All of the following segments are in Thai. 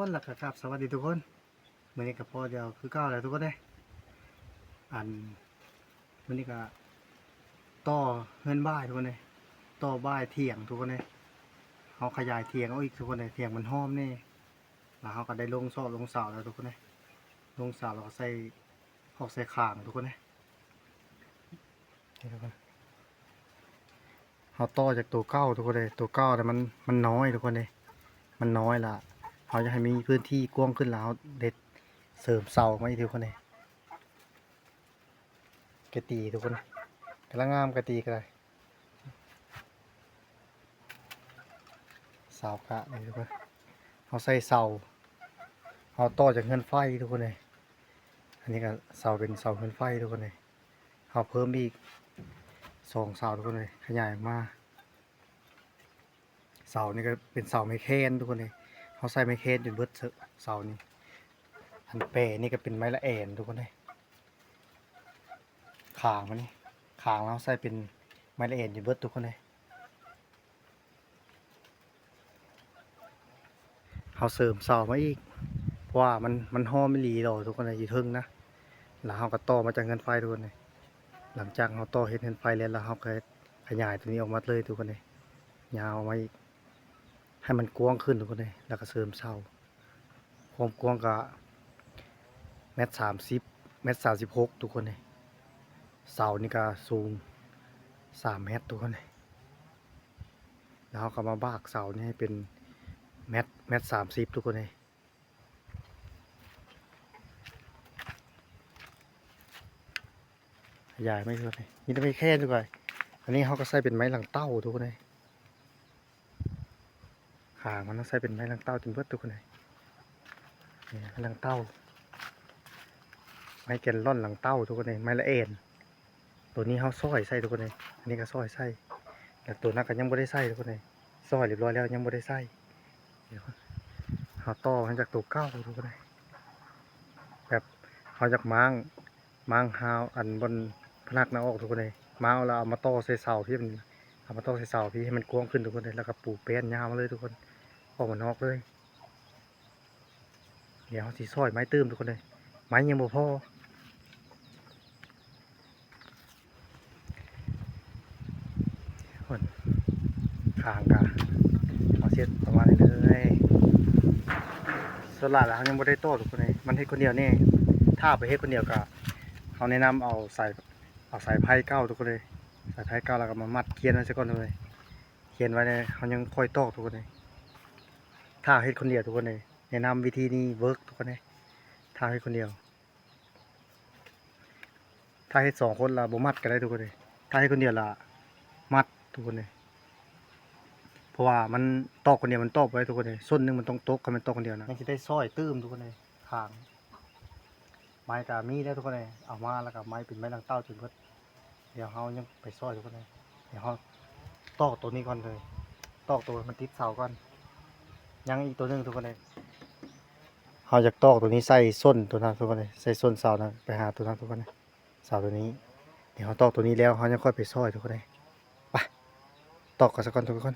นหลักครับสวัสดีทุกคนเมื่อนี้กับพ่อเดียวคือเก้าแล้วทุกคนเลยอันเมื่อนี้ก็ต่อเงินบ้านทุกคนเลยต่อบ้านเถียงทุกคนเลยเขาขยายเถียงเอาอีกทุกคนเลยเถียงมันห้อมนี่แล้วเขาก็ได้ลงซอกลงเสาแล้วทุกคนเลยลงเสาแล้วก็ใส่หอกใส่ข่างทุกคนเลยนี่ทุกคนเขาต่อจากตัวเก้าทุกคนเลยตัวเก้าแต่มันน้อยทุกคนเลยมันน้อยละเขาจะให้มีพื้นที่กว้างขึ้นแล้วเด็ดเสริมเสามาอีกทุกคนเลยกระตีทุกคนกำลังงามกระตีกันเลยเสากะเลยทุกคนเขาใส่เสาเขาต่อจากเงินไฟทุกคนเลยอันนี้ก็เสาเป็นเสาเงินไฟทุกคนเลยเขาเพิ่มอีก2 เสาทุกคนเลยขยายมาเสานี่ก็เป็นเสาไม้แค้นทุกคนเลยเขาใส่ไม้แค้นจนเบิดเสานี่อันเปนี่ก็เป็นไม้ละแอนทุกคนเลยขางมันนี่ขางแล้วใส่เป็นไม้ละแอนจนเบิดทุกคนเลยเขาเสริมเสามาอีกเพราะว่ามันห่อไม่รีดอกทุกคนเลยอยู่ทึ่งนะแล้วเขาก็ต่อมาจากเงินไฟทุกคนเลยหลังจากเขาต่อเห็นเงินไฟแล้วเขาก็ขยายตัวนี้ออกมาเลยทุกคนเลยยาวมาอีกให้มันกว้างขึ้นทุกคนเลยแล้วก็เสริมเสาความกว้างก็1.30 1.36 ทุกคนเลยเสานี่ก็สูง3 เมตรทุกคนเลยแล้วเขาก็มาบากเสานี่ให้เป็น1.30 ทุกคนเลยขยายไม่ทุกคนเลยนี่ต้องไปแค่ทุกคนอันนี้เขาก็ใส่เป็นไม้หลังเต้าทุกคนเลยขางมันต้องใส่เป็นไม้หลังเต้าจนเบิดทุกคนเลยนี่ไม้หลังเต้าไม้แกนล่อนหลังเต้าทุกคนเลยไม้ละเอ็นตัวนี้เขาซอยใส่ทุกคนเลยอันนี้ก็ซอยใส่แต่ตัวนั้นก็ยังไม่ได้ใส่ทุกคนเลยซอยเรียบร้อยแล้วยังไม่ได้ใส่เดี๋ยวเขาต่อมาจากตัวเก้าทุกคนเลยแบบเขาจากม้างฮาวอันบนพนักหน้าออกทุกคนเลยม้างเราเอามาต่อใส่เสาพี่มันเอามาต่อใส่เสาพี่ให้มันกว้างขึ้นทุกคนเลยแล้วก็ปูแป้นยาวมาเลยทุกคนออกมานอกเลยเดี๋ยวสีซอยไม้ตื้มทุกคนเลยไม้ยังบ่พอคนขางกะเอาเช็ดประมาณนี้เลยสลัดแล้วยังไม่ได้โต้ทุกคนเลยมันให้คนเดียวนี่ถ้าไปให้คนเดียวกะเขาแนะนำเอาสายไพ่เก้าทุกคนเลยสายไพ่เก้าแล้วก็มามัดเขียนไว้สักก้อนเลยเขียนไว้เลยเขายังค่อยตอกทุกคนเลยถ้าให้คนเดียวทุกคนเลยแนะนำวิธีนี้เวิร์กทุกคนเลยถ้าให้คนเดียวถ้าให้2 คนละบ่มัดก็ได้ทุกคนเลยถ้าให้คนเดียวละมัดทุกคนเลยเพราะว่ามันตอกคนเดียวมันตอกไว้ทุกคนเลยส้นนึงมันต้องตกกันมันตอกคนเดียวนะมันจะได้ซ้อยตื้มทุกคนเลยขางไม้กามีได้ทุกคนเลยเอามาแล้วกับไม้เป็นไม้ลังเต้าจนก็เดี๋ยวเขายังไปซ้อยทุกคนเลยเดี๋ยวเขาตอกตัวนี้ก่อนเลยตอกตัวมันติดเสาก่อนยังอีกตัวนึงทุกคนเลยเขาจะตอกตัวนี้ใส่ส้นตัวนั้นทุกคนเลยใส่ส้นเสานะไปหาตัวนั้นทุกคนเลยเสาตัวนี้เดี๋ยวเขาตอกตัวนี้แล้วเขาจะค่อยไปซ้อยทุกคนเลยไปตอกกันสักก่อนทุกคน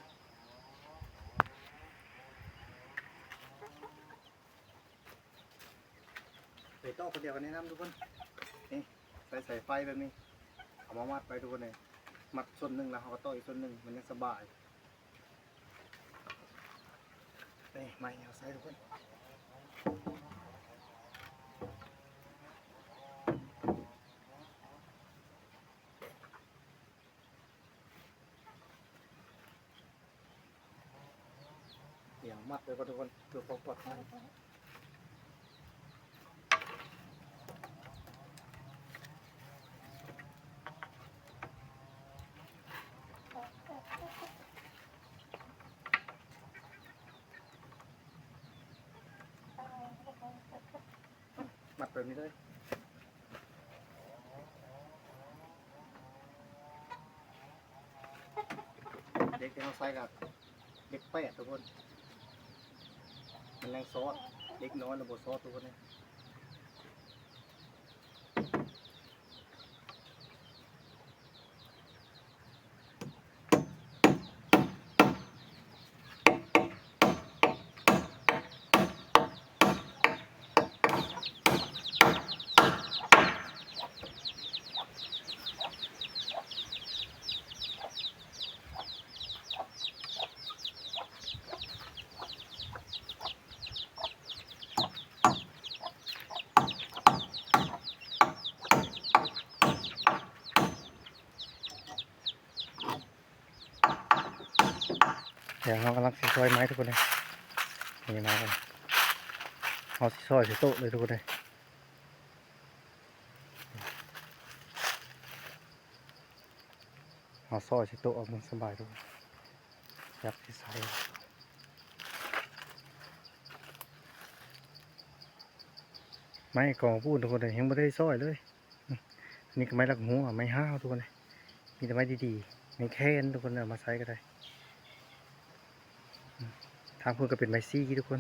ไปตอกคนเดียวกันนี่นะทุกคนนี่ใส่ไฟแบบนี้เอามามัดไปทุกคนเลยมัดส่วนหนึ่งแล้วเขาก็ต่ออีกส่วนหนึ่งมันยังสบายนี่ไม่เอาใส่ทุกคนเดี๋ยวมัดไปก่อนทุกคนเพื่อความปลอดภัยมัดแบบนี้เลยเด็กที่เขาใส่กับเด็ก8ทุกคนมันแรงซอสเด็กน้อยระบบซอสทุกคนเลย ดี๋ยวเรากำลังสิซอยไม้ทุกคนเลยนี่ไม้กันเอาสิซอยสิโต๊ะเลยทุกคนเลยเอาซอยสิโต๊ะเอามันสบายทุกคนยับสิใส่ไม้กองพูดทุกคนเลยยังไม่ได้ซอยเลยนี่ก็ไม้ลักหัวไม้ห้าวทุกคนเลยมีแต่ไม้ดีๆไม้แค้นทุกคนเอามาใช้ก็ได้ทางพูดก็เป็นไม้ซี่ทุกคน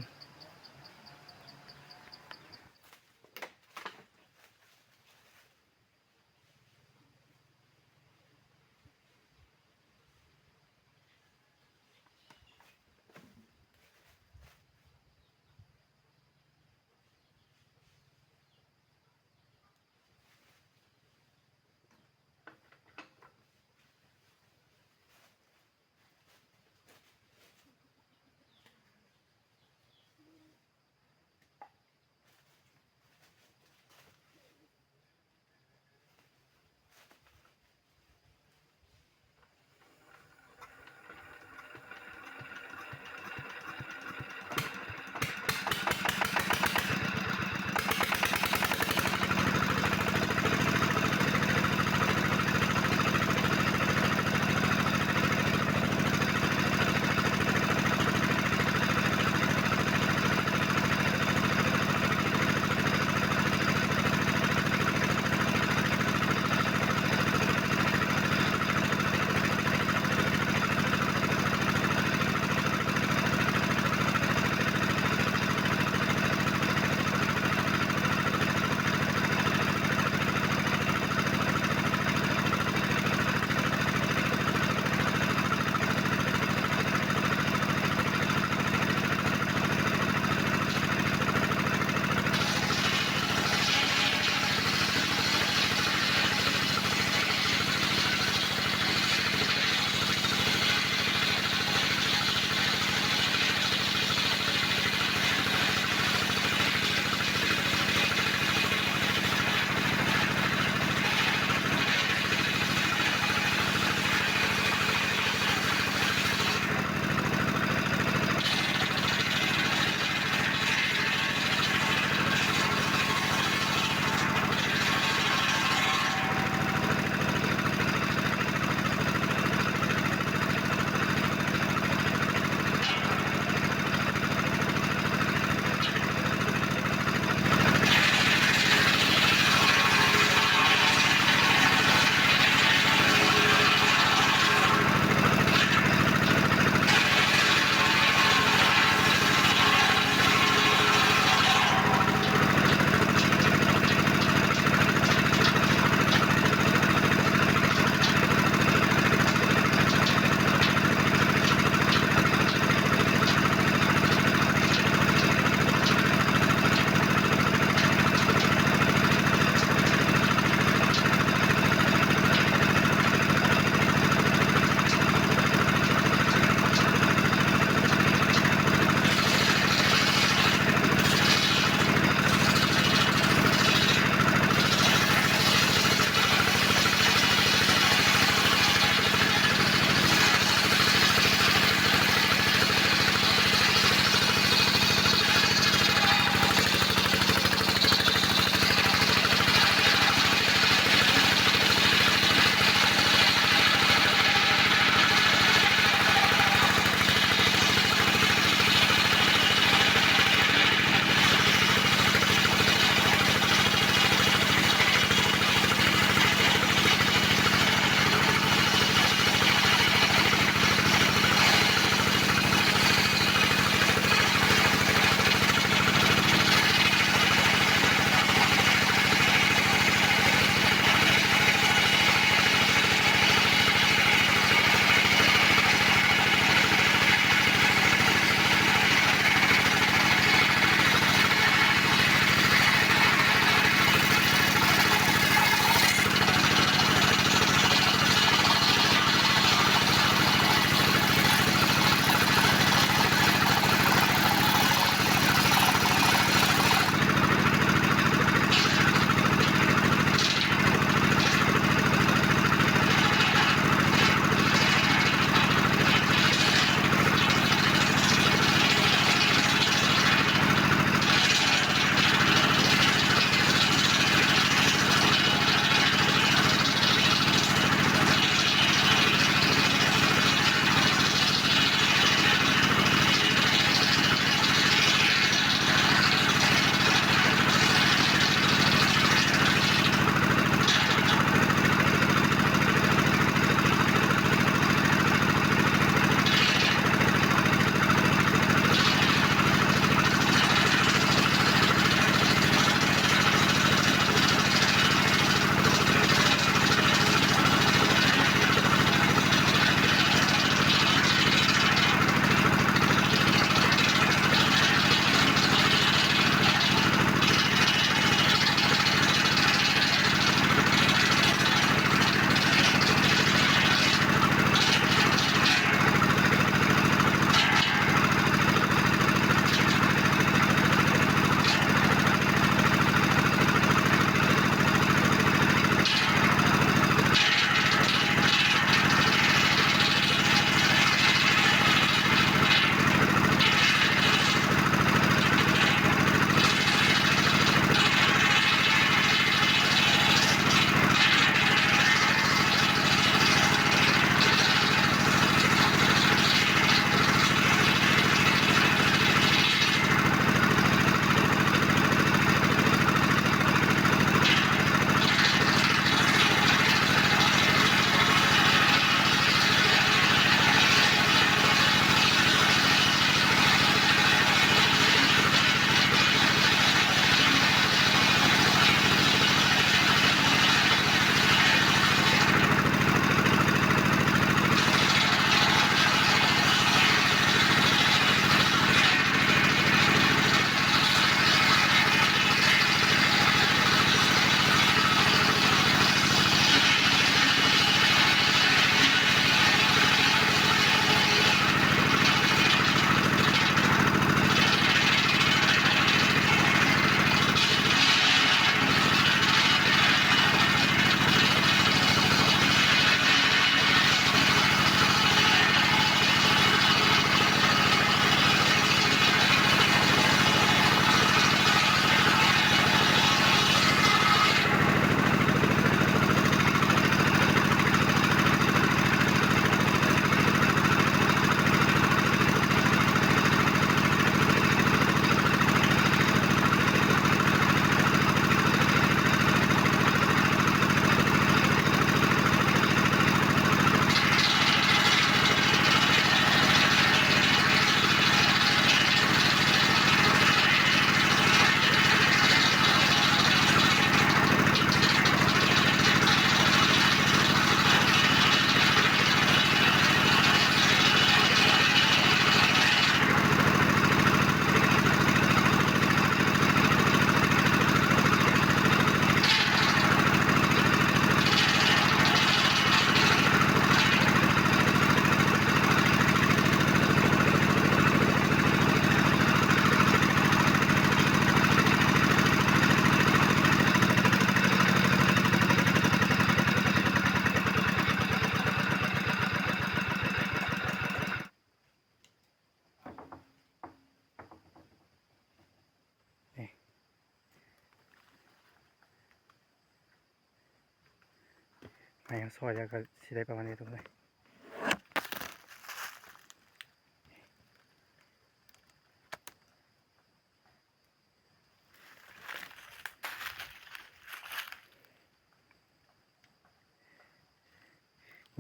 ไม้เขาซอยแล้วก็สิได้ประมาณนี้ทุกคน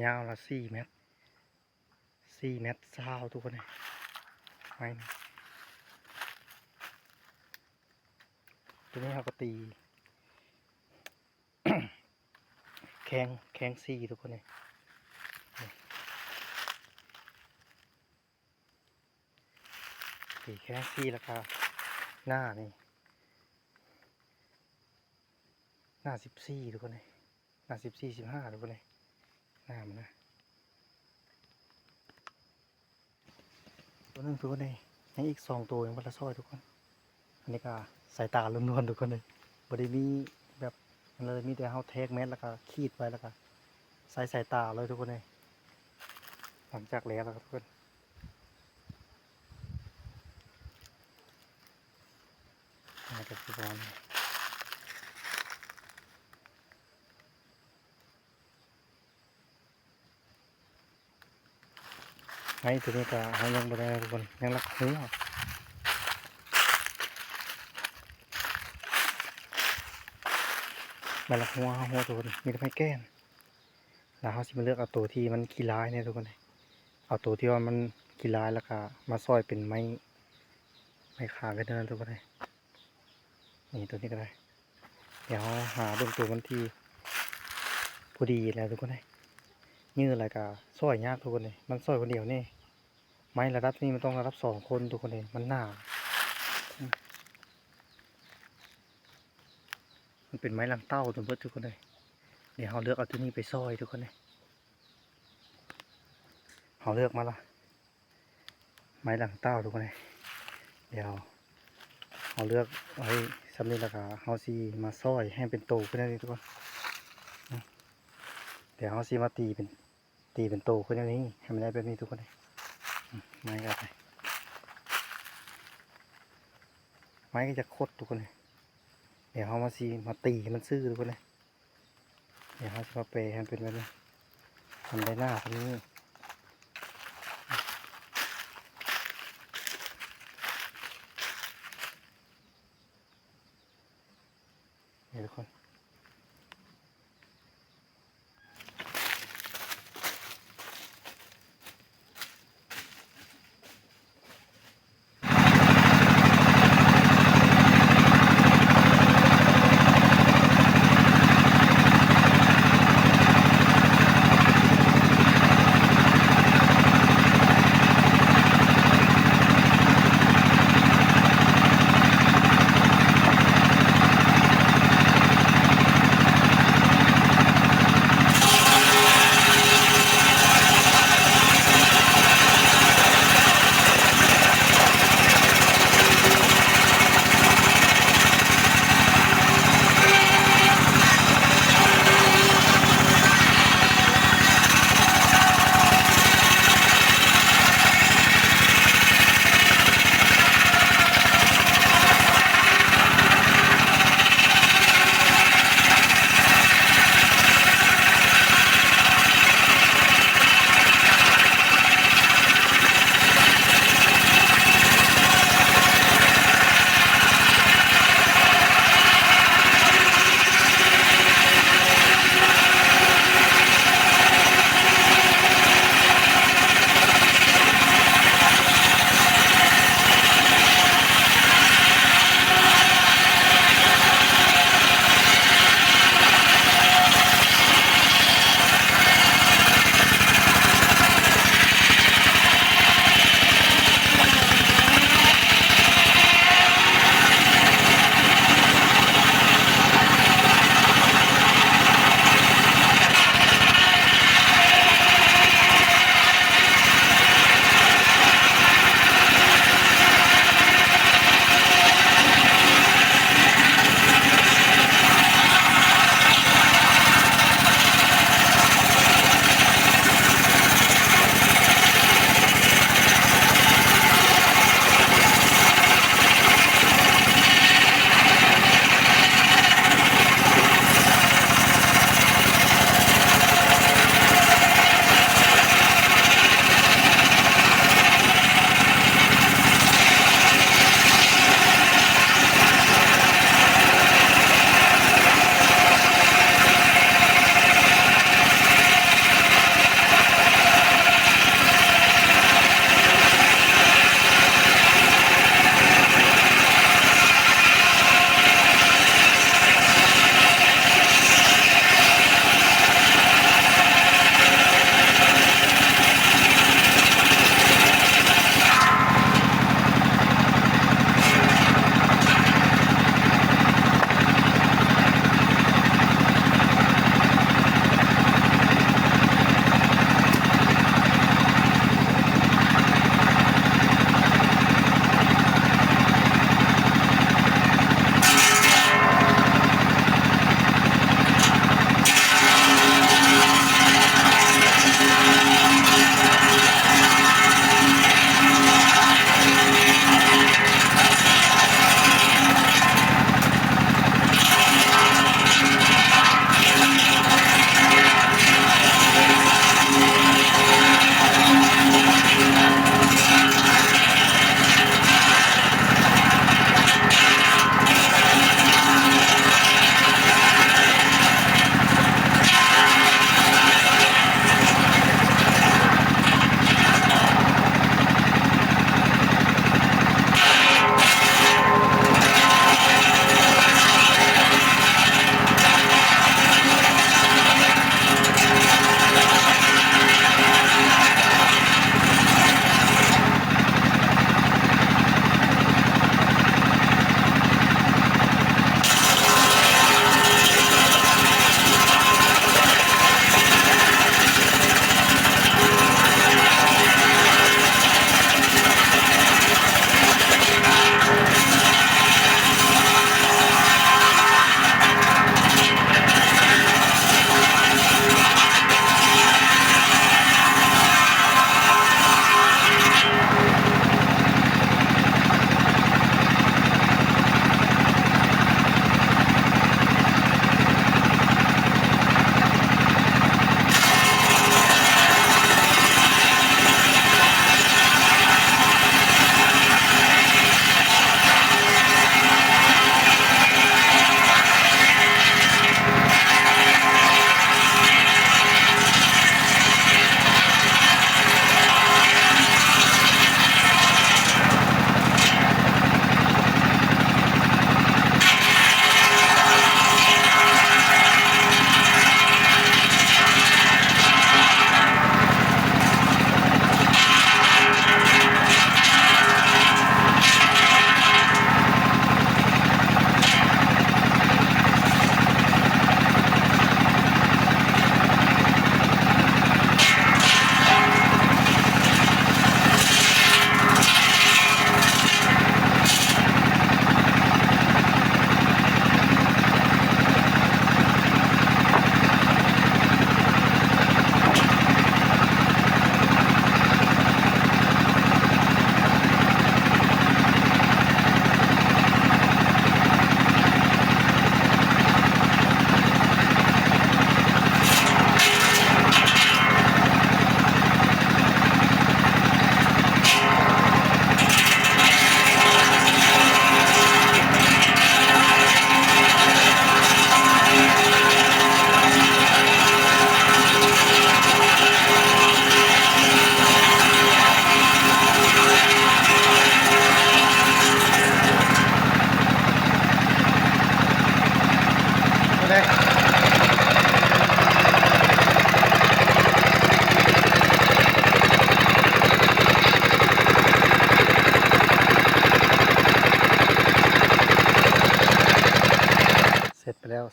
ยาวละ4 เมตร4 เมตรเศร้าทุกคนเลยไม้นี่ตัวนี้เขาก็ตี แข้งซี่ทุกคนเลยตีแข้งซี่แล้วก็หน้านี่หน้า14ทุกคนเลยหน้า14 15ทุกคนเลยหน้ามันนะตัวนึงทุกคนเลยยังอีก2 ตัวยังวัดละซ้อยทุกคนอันนี้ก็สายตาล้วนๆทุกคนเลยบริมีแบบเลยมีแต่เฮาเทคเม็ดแล้วก็ขีดไว้แล้วก็ใส่สายตาเลยทุกคนเลยหลังจากแล้วทุกคนนี่ก็คือประมาณนี้ไอ้ตัวนี้ก็เฮายังบ่ได้ทุกคนยังรักหัวมาละหัวทุกคนมีแต่ไม้แก้นแล้วเขาสิมาเลือกเอาตัวที่มันขี้ร้ายเนี่ยทุกคนเลยเอาตัวที่ว่ามันขี้ร้ายแล้วก็มาซอยเป็นไม้ขากันนั่นทุกคนเลยนี่ตัวนี้ก็ได้เดี๋ยวหาเบื้องตัวมันที่พอดีแล้วทุกคนเลยยืดอะไรก็ซอยยากทุกคนเลยมันซอยคนเดียวนี่ไม้ระดับนี้มันต้องระดับ2 คนทุกคนเลยมันหนามันเป็นไม้ลังเต้าทุกคนทุกคนเลยเดี๋ยวเราเลือกเอาตัวนี้ไปซอยทุกคนเลยเราเลือกมาละไม้ลังเต้าทุกคนเลยเดี๋ยวเราเลือกไว้สำเร็จแล้วก็เราซีมาซอยให้เป็นโตขึ้นได้ทุกคนเดี๋ยวเราซีมาตีเป็นโตขึ้นอย่างนี้ให้มันได้แบบนี้ทุกคนเลยไม้ก็ไปไม้ก็จะคดทุกคนเลยเดี๋ยวเรามาตีให้มันซื่อทุกคนเลยเดี๋ยวเราจะมาเปย์ให้เป็นแบบนี้ทำได้หน้าตรงนี้นี่ทุกคน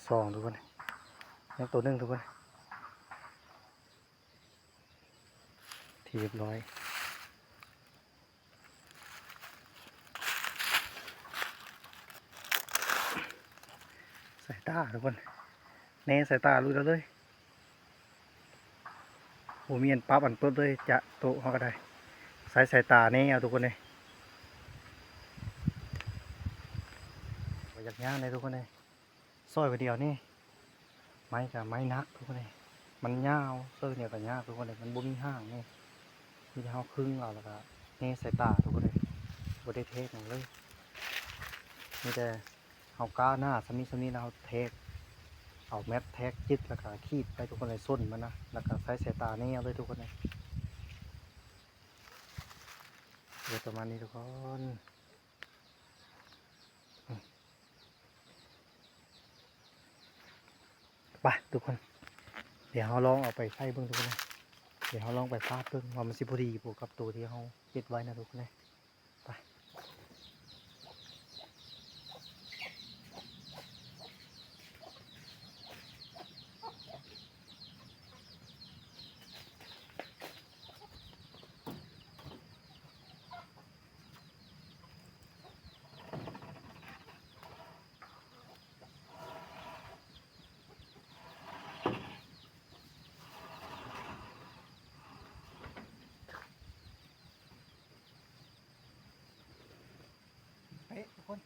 สองทุกคนยังตัวหนึ่งทุกคนที่เรียบร้อยสายตาทุกคนแน่สายตาลุยแล้วเลยโอ้มีอันปั๊บอันเปิดเลยจะโตเขาก็ได้สายตาแน่เอาทุกคนเลยอยากย่างเลยทุกคนเลยซอยไปเดียวนี่ไม้กับไม้นักทุกคนเลยมันยาวซอยเนี่ยกับยาวทุกคนเลยมันบ่มีห้างนี่มีแต่เขาครึ่งเอาแล้วก็แน่สายตาทุกคนเลยบ่ได้เทคอย่างเลยมีแต่เอาก้าหน้าสมีนะเอาเทคเอาแมปแท็กจิตแล้วก็ขีดไปทุกคนเลยส้นมันนะแล้วก็ใช้สายตาแน่เอาเลยทุกคนเลยเดี๋ยวประมาณนี้ทุกคนไปทุกคนเดี๋ยวเราลองเอาไปใส่เบิ้งทุกคนนะเดี๋ยวเราลองไปฟาดเบิ้งว่ามันสิพอดีบวกกับตัวที่เราเก็บไว้นะทุกคนนะไปทุกคน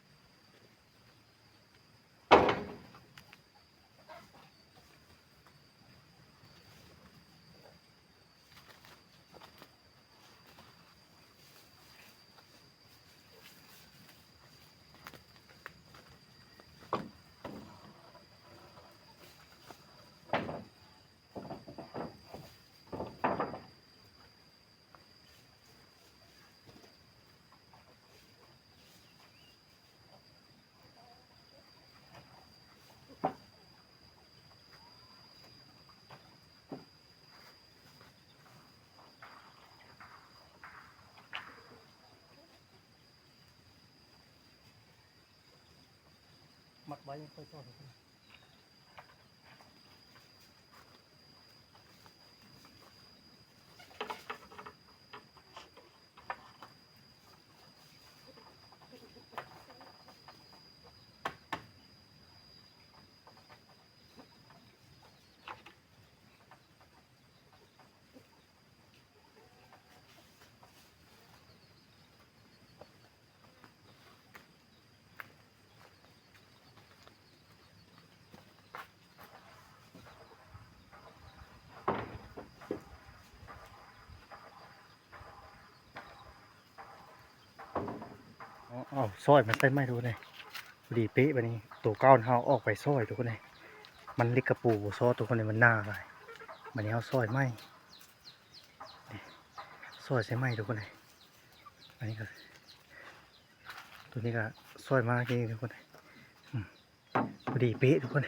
มัดไว้ยังค่อยๆทุกคนอ๋อซอยมันใส่ไม่ทุกคนเลยพอดีเป๊ะไปนี่ตัวก้าวเท้าออกไปซอยทุกคนเลยมันเล็กกระปูซอทุกคนเลยมันหน้าไปมันนี้เอาซอยไม่ซอยใส่ไม้ทุกคนเลยอันนี้ก็ตัวนี้ก็ซอยมากจริงทุกคนเลยพอดีเป๊ะทุกคน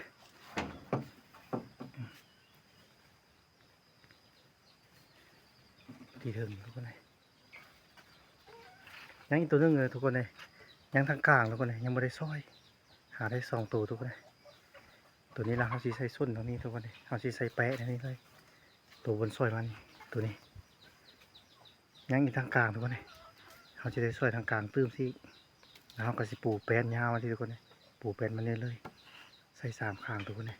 พอดีถึงทุกคนเลยยังอีกตัวนึงเลยทุกคนเลยยังทางกลางทุกคนเลยยังไม่ได้ซอยหาได้สองตัวทุกคนเลยตัวนี้เราเขาสีใส่ส้นตรงนี้ทุกคนเลยเขาสีใส่แปะตรงนี้เลยตัวบนซอยมันตัวนี้ยังอีกทางกลางทุกคนเลยเขาจะได้ซอยทางกลางตื้มสิแล้วเขาก็สิปูแป้นยาวมาที่ทุกคนเลยปูแป้นมันเลยใส่สามข้างทุกคนเลย